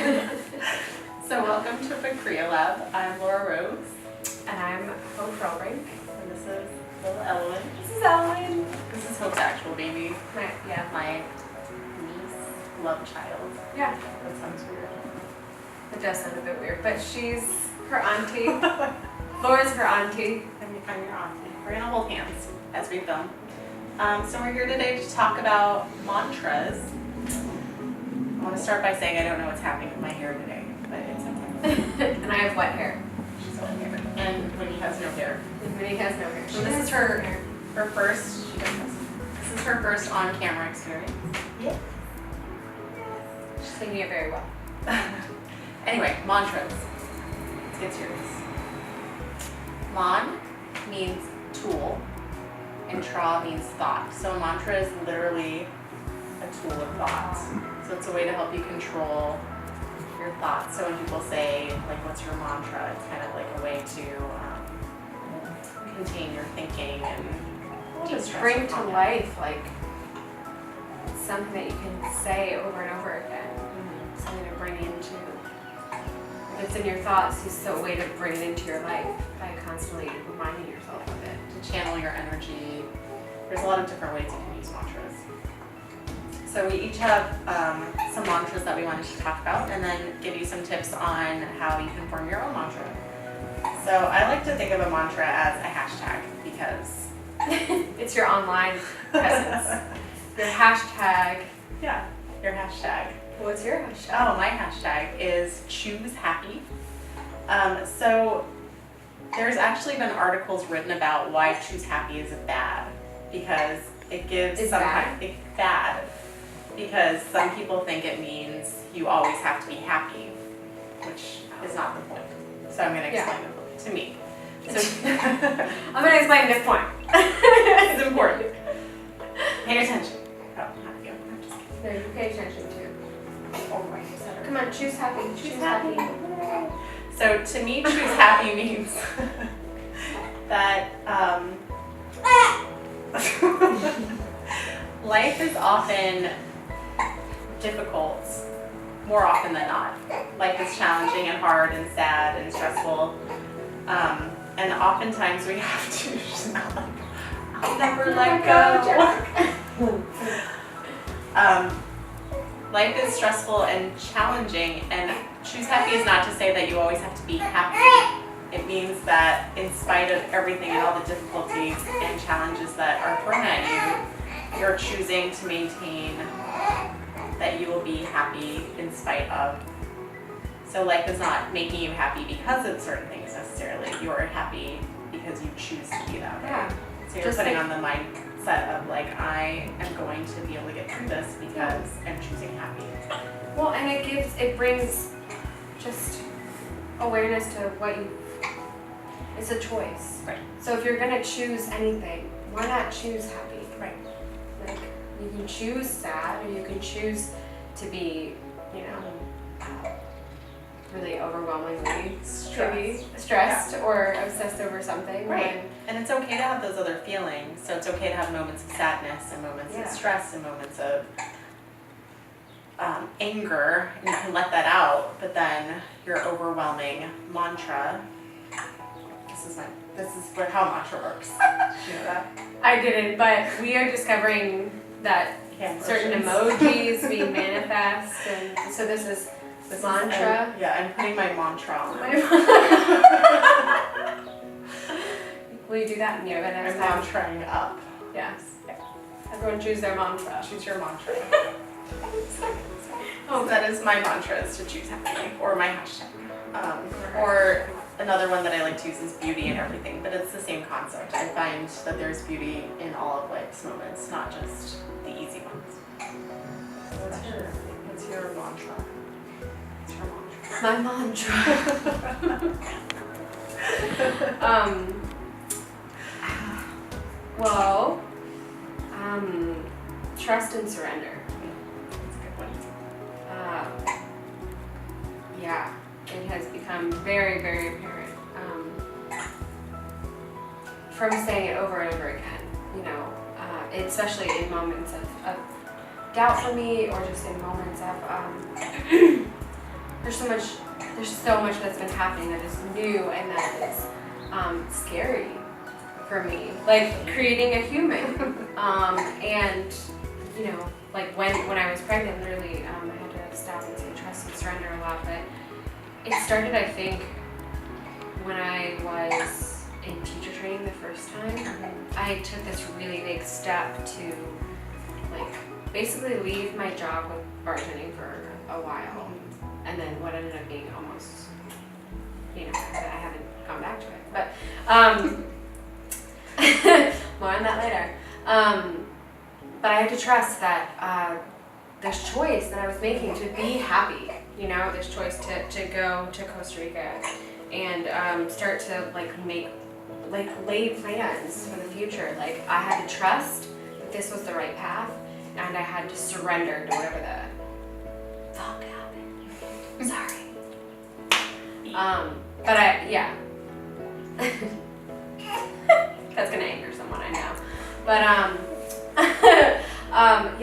So welcome to VIKRIYA Lab. I'm Laura Rose. And I'm Hope Frelbrink. And this is little Elowen. This is Ellen. This is Hope's actual baby. Yeah. My niece, love child. Yeah. That sounds weird. It does sound a bit weird, but she's her auntie. Laura's her auntie. I'm your auntie. We're gonna hold hands as we film. So we're here today to talk about mantras. I want to start by saying I don't know what's happening with my hair today, but it's okay. And I have wet hair. She's wet hair. And Winnie has no hair. And Winnie has no hair. So this is her first, she does this. This is her first on-camera experience. Yeah. She's singing it very well. Anyway, mantras. Let's get serious. Man means tool, and tra means thought. So a mantra is literally a tool of thought. So it's a way to help you control your thoughts. So when people say, like, what's your mantra? It's kind of like a way to contain your thinking and Just bring to life, like, something that you can say over and over again. Mm-hmm. Something to bring into. If it's in your thoughts, it's a way to bring it into your life by constantly reminding yourself of it. To channel your energy. There's a lot of different ways you can use mantras. So we each have some mantras that we wanted to talk about and then give you some tips on how you can form your own mantra. So I like to think of a mantra as a hashtag because It's your online presence. Your hashtag. Yeah, your hashtag. What's your hashtag? Oh, my hashtag is choosehappy. So there's actually been articles written about why choosehappy is bad because it gives It's some bad? It's bad because some people think it means you always have to be happy, which is not the point. So I'm going to explain the point to me. So I'm going to explain this point. it's important. Pay attention. Oh, not you. I'm just kidding. No, you pay attention to. Oh, right. You said it. Come on, choose happy. Choose happy. So to me, choose happy means that life is often difficult, more often than not. Life is challenging and hard and sad and stressful. And oftentimes we have to just I'll never let go. Life is stressful and challenging, and choose happy is not to say that you always have to be happy. It means that in spite of everything and all the difficulties and challenges that are thrown at you, you're choosing to maintain that you will be happy in spite of. So life is not making you happy because of certain things necessarily. You are happy because you choose to be that way. Yeah. So you're putting on the mindset of like, I am going to be able to get through this because I'm choosing happy. Well, and it brings just awareness to what you, it's a choice. Right. So if you're going to choose anything, why not choose happy? Right. Like, you can choose sad, or you can choose to be, really overwhelmingly stressed or obsessed over something. Right. And it's okay to have those other feelings. So it's okay to have moments of sadness and moments of stress and moments of anger, and you can let that out. But then your overwhelming mantra. This is how mantra works. Did you know that? I didn't, but we are discovering that certain emojis we manifest, and so this is mantra. I'm putting my mantra on. Will you do that in yoga next time? I'm mantraing up. Yes. Everyone choose their mantra. Choose your mantra. So that is my mantra, is to choose happy, or my hashtag. Or another one that I like to use is beauty in everything, but it's the same concept. I find that there's beauty in all of life's moments, not just the easy ones. So what's your mantra? My mantra. Well, trust and surrender. That's a good one. Yeah, it has become very, very apparent from saying it over and over again. Especially in moments of doubt for me, or just in moments of there's so much that's been happening that is new and that is scary for me. Like creating a human. And you know, like when I was pregnant, literally, I had to stop and say trust and surrender a lot. But it started, I think, when I was in teacher training the first time. I took this really big step to like basically leave my job with bartending for a while, and then what ended up being almost, you know, I haven't gone back to it, but more on that later. But I had to trust that this choice that I was making to be happy, you know, this choice to go to Costa Rica and start to lay plans for the future. Like I had to trust that this was the right path, and I had to surrender to whatever the fuck happened. Sorry. But that's gonna anger someone, I know. But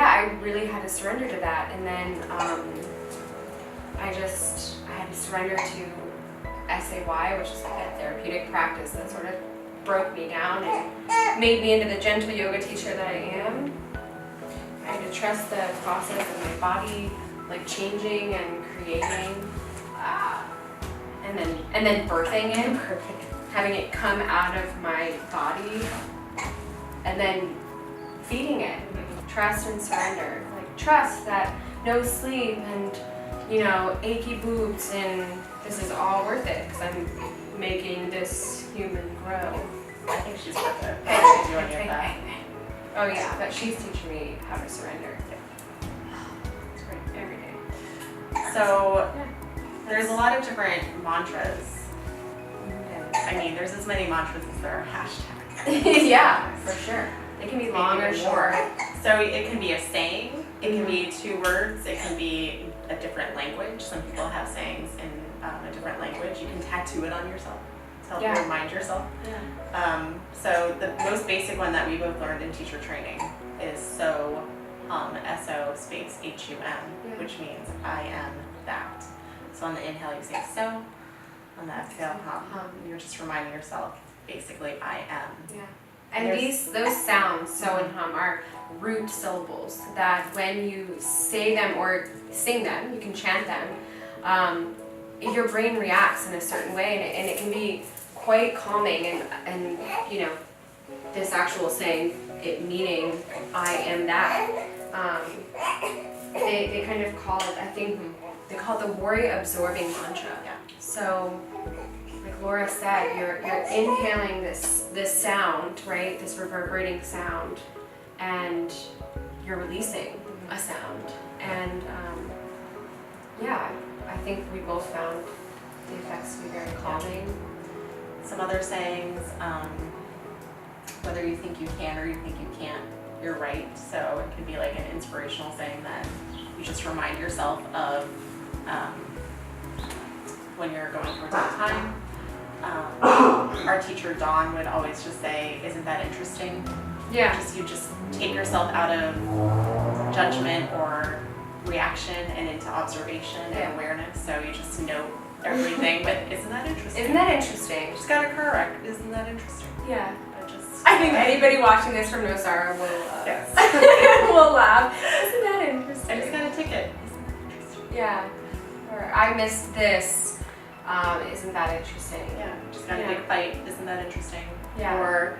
I really had to surrender to that, and then I had to surrender to SAY, which is like a therapeutic practice that sort of broke me down and made me into the gentle yoga teacher that I am. I had to trust the process of my body, like changing and creating, and then birthing it, having it come out of my body, and then feeding it. Trust and surrender. Like trust that no sleep and, you know, achy boobs, and this is all worth it because I'm making this human grow. I think she's worth it. I do any of that. Oh yeah, but she's teaching me how to surrender. It's great every day. So there's a lot of different mantras. I mean, there's as many mantras as there are hashtags. Yeah, for sure. They can be long or short. So it can be a saying, it can be 2 words, it can be a different language. Some people have sayings in a different language. You can tattoo it on yourself to help you remind yourself. Yeah. So the most basic one that we both learned in teacher training is so, S-O space H-U-M, which means I am that. So on the inhale you say so, on the exhale hum. You're just reminding yourself, basically, I am. Yeah. And those sounds, so and hum, are root syllables that when you say them or sing them, you can chant them, your brain reacts in a certain way, and it can be quite calming, and you know, this actual saying, it meaning I am that, they kind of call it, I think, they call it the worry absorbing mantra. Yeah. So, like Laura said, you're inhaling this sound, right? This reverberating sound, and you're releasing a sound. And I think we both found the effects to be very calming. Some other sayings, whether you think you can or you think you can't, you're right. So it could be like an inspirational saying that you just remind yourself of when you're going through a tough time. Our teacher Dawn would always just say, "Isn't that interesting?" Yeah. You just take yourself out of judgment or reaction and into observation and awareness. So you just note everything. But isn't that interesting? Isn't that interesting? Just got a car wreck. Isn't that interesting? Yeah. I think anybody watching this from Nosara will yes. will laugh. Isn't that interesting? I just got a ticket. Isn't that interesting? Yeah. Or I missed this. Isn't that interesting? Yeah. Just got a big fight. Isn't that interesting? Yeah. Or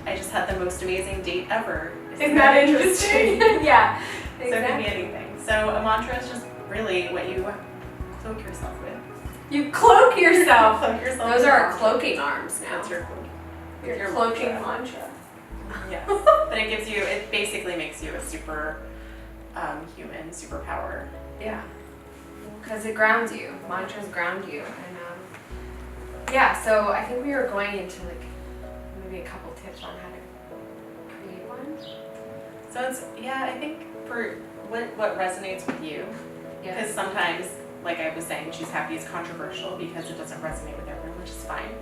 I just had the most amazing date ever. Isn't that interesting? Yeah. Exactly. So it can be anything. So a mantra is just really what you cloak yourself with. You cloak yourself. Cloak yourself. Those are our cloaking arms now. That's your cloak. Your cloaking mantra. Yes. But it basically makes you a super human, superpower. Yeah. Because it grounds you. Mantras ground you. And so I think we were going into like maybe a couple tips on how to create one. So I think for what resonates with you, because sometimes, like I was saying, choose happy is controversial because it doesn't resonate with everyone, which is fine.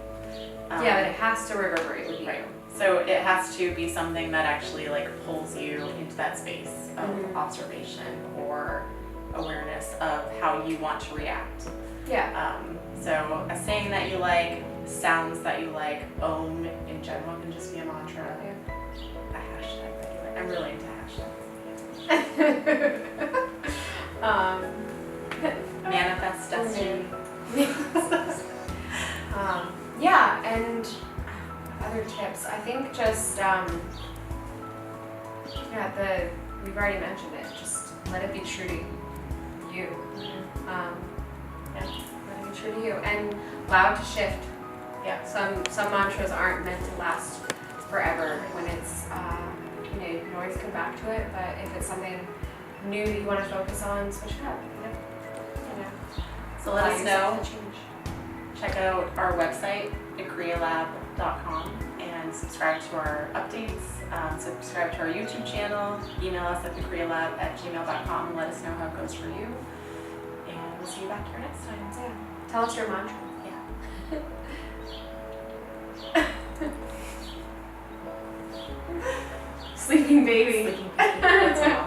But it has to reverberate with you. Right. So it has to be something that actually like pulls you into that space of observation or awareness of how you want to react. Yeah. So a saying that you like, sounds that you like, Om in general can just be a mantra. A hashtag that you like. I'm really into hashtags. Manifest destiny. Yeah, and other tips. I think just we've already mentioned it. Just let it be true to you. Let it be true to you, and allow it to shift. Yeah. Some mantras aren't meant to last forever. When it's you can always come back to it. But if it's something new that you want to focus on, switch it up. So let us know. Change. Check out our website, VIKRIYALab.com, and subscribe to our updates. Subscribe to our YouTube channel. Email us at VIKRIYALab@gmail.com and let us know how it goes for you. And we'll see you back here next time. Yeah. Tell us your mantra. Yeah. Sleeping baby. Sleeping baby. That's my